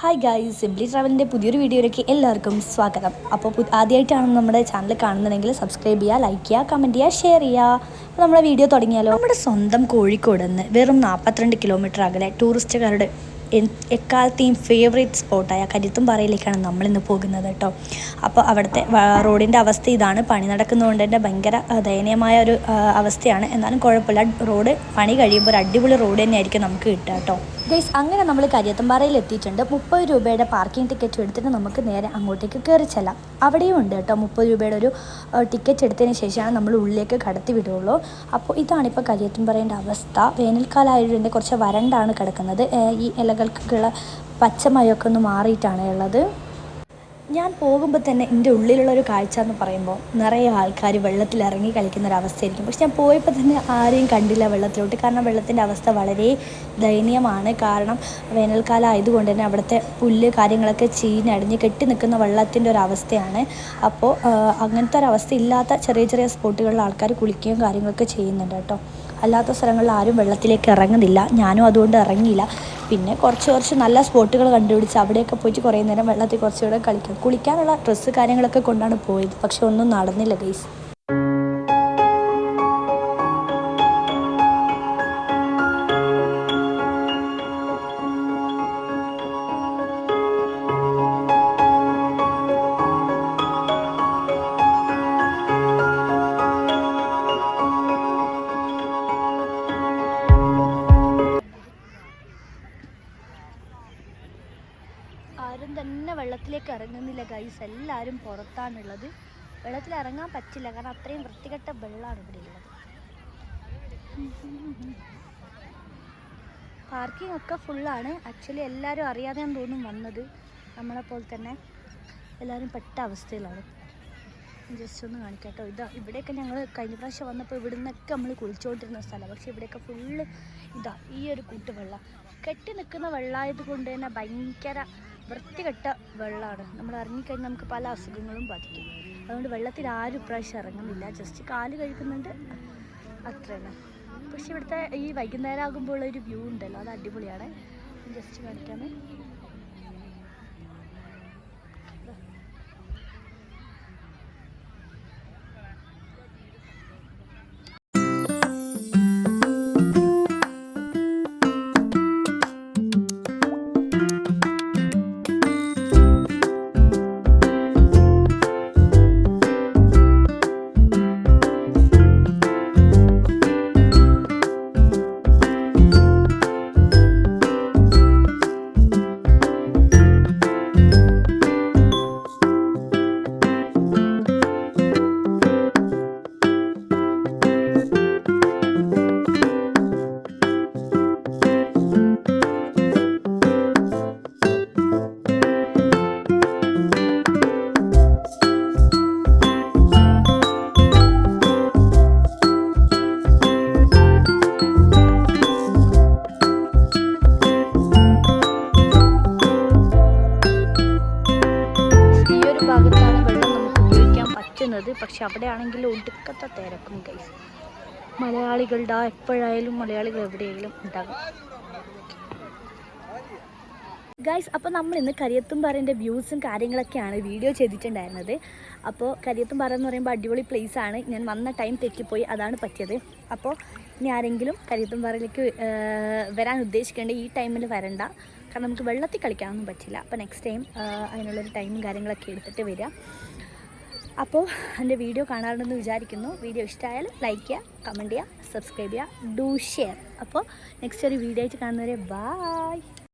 Hi guys, simply ട്രാവലിൻ്റെ പുതിയൊരു വീഡിയോയിലേക്ക് എല്ലാവർക്കും സ്വാഗതം. അപ്പോൾ ആദ്യമായിട്ടാണ് നമ്മുടെ ചാനൽ കാണുന്നതെങ്കിൽ സബ്സ്ക്രൈബ് ചെയ്യുക, ലൈക്ക് ചെയ്യുക, കമൻറ്റ് ചെയ്യുക, ഷെയർ ചെയ്യുക. അപ്പോൾ നമ്മുടെ വീഡിയോ തുടങ്ങിയാലോ. നമ്മുടെ സ്വന്തം കോഴിക്കോട് നിന്ന് വെറും 42 കിലോമീറ്റർ അകലെ ടൂറിസ്റ്റുകാരുടെ എക്കാലത്തെയും ഫേവറേറ്റ് സ്പോട്ടായ കരുത്തുംപാറയിലേക്കാണ് നമ്മളിന്ന് പോകുന്നത് കേട്ടോ. അപ്പോൾ അവിടുത്തെ റോഡിൻ്റെ അവസ്ഥ ഇതാണ്. പണി നടക്കുന്നതുകൊണ്ട് തന്നെ ഭയങ്കര ദയനീയമായ ഒരു അവസ്ഥയാണ്. എന്നാലും കുഴപ്പമില്ല, റോഡ് പണി കഴിയുമ്പോൾ ഒരു അടിപൊളി റോഡ് തന്നെയായിരിക്കും നമുക്ക് കിട്ടുക കേട്ടോ. ഗൈസ്, അങ്ങനെ നമ്മൾ കരിയത്തുംപാറയിൽ എത്തിയിട്ടുണ്ട്. 30 രൂപയുടെ പാർക്കിംഗ് ടിക്കറ്റ് എടുത്തിട്ട് നമുക്ക് നേരെ അങ്ങോട്ടേക്ക് കയറി ചെല്ലാം. അവിടെയും ഉണ്ട് കേട്ടോ 30 രൂപയുടെ ഒരു ടിക്കറ്റ് എടുത്തതിന് ശേഷമാണ് നമ്മൾ ഉള്ളിലേക്ക് കടത്തി വിടുകയുള്ളൂ. അപ്പോൾ ഇതാണിപ്പോൾ കരിയത്തുംപാറേൻ്റെ അവസ്ഥ. വേനൽക്കാലമായതുകൊണ്ട് കുറച്ച് വരണ്ടാണ് കിടക്കുന്നത്. ഈ ഇലകൾക്കുള്ള പച്ചമയൊക്കെ ഒന്ന് മാറിയിട്ടാണ് ഉള്ളത്. ഞാൻ പോകുമ്പോൾ തന്നെ എൻ്റെ ഉള്ളിലുള്ളൊരു കാഴ്ച എന്ന് പറയുമ്പോൾ നിറയെ ആൾക്കാർ വെള്ളത്തിൽ ഇറങ്ങി കളിക്കുന്നൊരവസ്ഥയായിരിക്കും. പക്ഷെ ഞാൻ പോയപ്പോൾ തന്നെ ആരെയും കണ്ടില്ല വെള്ളത്തിലോട്ട്. കാരണം വെള്ളത്തിൻ്റെ അവസ്ഥ വളരെ ദയനീയമാണ്. കാരണം വേനൽക്കാലം ആയതുകൊണ്ട് തന്നെ അവിടുത്തെ പുല്ല് കാര്യങ്ങളൊക്കെ ചീഞ്ഞടിഞ്ഞ് കെട്ടി നിൽക്കുന്ന വെള്ളത്തിൻ്റെ ഒരു അവസ്ഥയാണ്. അപ്പോൾ അങ്ങനത്തെ ഒരവസ്ഥ ഇല്ലാത്ത ചെറിയ ചെറിയ സ്പോട്ടുകളിൽ ആൾക്കാർ കുളിക്കുകയും കാര്യങ്ങളൊക്കെ ചെയ്യുന്നുണ്ട് കേട്ടോ. അല്ലാത്ത സ്ഥലങ്ങളിൽ ആരും വെള്ളത്തിലേക്ക് ഇറങ്ങുന്നില്ല. ഞാനും അതുകൊണ്ട് ഇറങ്ങിയില്ല. പിന്നെ കുറച്ച് നല്ല സ്പോട്ടുകൾ കണ്ടുപിടിച്ച് അവിടെയൊക്കെ പോയിട്ട് കുറേ നേരം വെള്ളത്തിൽ കുറച്ചുകൂടെ കുളിക്കാനുള്ള ഡ്രസ്സ് കാര്യങ്ങളൊക്കെ കൊണ്ടാണ് പോയത്. പക്ഷെ ഒന്നും നടന്നില്ല ഗൈസ്. ആരും തന്നെ വെള്ളത്തിലേക്ക് ഇറങ്ങുന്നില്ല ഗൈസ്. എല്ലാവരും പുറത്താണുള്ളത്. വെള്ളത്തിൽ ഇറങ്ങാൻ പറ്റില്ല, കാരണം അത്രയും വൃത്തികെട്ട വെള്ളമാണ് ഇവിടെ ഉള്ളത്. പാർക്കിംഗ് ഒക്കെ ഫുള്ളാണ്. ആക്ച്വലി എല്ലാവരും അറിയാതെയാണ് തോന്നും വന്നത്. നമ്മളെപ്പോലെ തന്നെ എല്ലാവരും പെട്ട അവസ്ഥയിലാണ്. ജസ്റ്റ് ഒന്ന് കാണിക്കാട്ടോ. ഇവിടെയൊക്കെ ഞങ്ങൾ കഴിഞ്ഞ പ്രാവശ്യം വന്നപ്പോൾ ഇവിടെ നിന്നൊക്കെ നമ്മൾ കുളിച്ചുകൊണ്ടിരുന്ന സ്ഥലമാണ്. പക്ഷേ ഇവിടെയൊക്കെ ഫുള്ള് ഈ ഒരു കൂട്ട് വെള്ളം കെട്ടി നിൽക്കുന്ന വെള്ളമായത് കൊണ്ട് തന്നെ ഭയങ്കര വൃത്തികെട്ട വെള്ളമാണ്. നമ്മൾ ഇറങ്ങിക്കഴിഞ്ഞാൽ നമുക്ക് പല അസുഖങ്ങളും ബാധിക്കും. അതുകൊണ്ട് വെള്ളത്തിൽ ആരും ഇപ്രാവശ്യം ഇറങ്ങുന്നില്ല. ജസ്റ്റ് കാല് കഴുകുന്നുണ്ട്, അത്രയാണ്. പക്ഷെ ഇവിടുത്തെ ഈ വൈകുന്നേരം ആകുമ്പോൾ ഒരു വ്യൂ ഉണ്ടല്ലോ, അത് അടിപൊളിയാണ്. ജസ്റ്റ് കാണിക്കാമേ. ഭാഗത്താണ് വെള്ളം നമുക്ക് ഉപയോഗിക്കാൻ പറ്റുന്നത്. പക്ഷെ അവിടെ ആണെങ്കിൽ ഒടുക്കത്തെ തിരക്കും ഗൈസ്. മലയാളികളുടെ എപ്പോഴായാലും മലയാളികൾ എവിടെയെങ്കിലും ഉണ്ടാകും ഗൈസ്. അപ്പോൾ നമ്മൾ ഇന്ന് കരിയത്തുംപാറേൻ്റെ വ്യൂസും കാര്യങ്ങളൊക്കെയാണ് വീഡിയോ ചെയ്തിട്ടുണ്ടായിരുന്നത്. അപ്പോൾ കരിയത്തുംപാറ എന്ന് പറയുമ്പോൾ അടിപൊളി പ്ലേസാണ്. ഞാൻ വന്ന ടൈം തെറ്റിപ്പോയി, അതാണ് പറ്റിയത്. അപ്പോൾ ഇനി ആരെങ്കിലും കരിയത്തുംപാറയിലേക്ക് വരാൻ ഉദ്ദേശിക്കേണ്ട ഈ ടൈമിൽ വരണ്ട, കാരണം നമുക്ക് വെള്ളത്തിൽ കളിക്കാനൊന്നും പറ്റില്ല. അപ്പോൾ നെക്സ്റ്റ് ടൈം അതിനുള്ളൊരു ടൈമും കാര്യങ്ങളൊക്കെ എടുത്തിട്ട് വരിക. അപ്പോൾ എൻ്റെ വീഡിയോ കാണാറുണ്ടെന്ന് വിചാരിക്കുന്നു. വീഡിയോ ഇഷ്ടമായാലും ലൈക്ക് ചെയ്യുക, കമൻറ്റ് ചെയ്യുക, സബ്സ്ക്രൈബ് ചെയ്യുക, ഡു ഷെയർ. അപ്പോൾ നെക്സ്റ്റ് ഒരു വീഡിയോ ആയിട്ട് കാണുന്നവരെ ബായ്.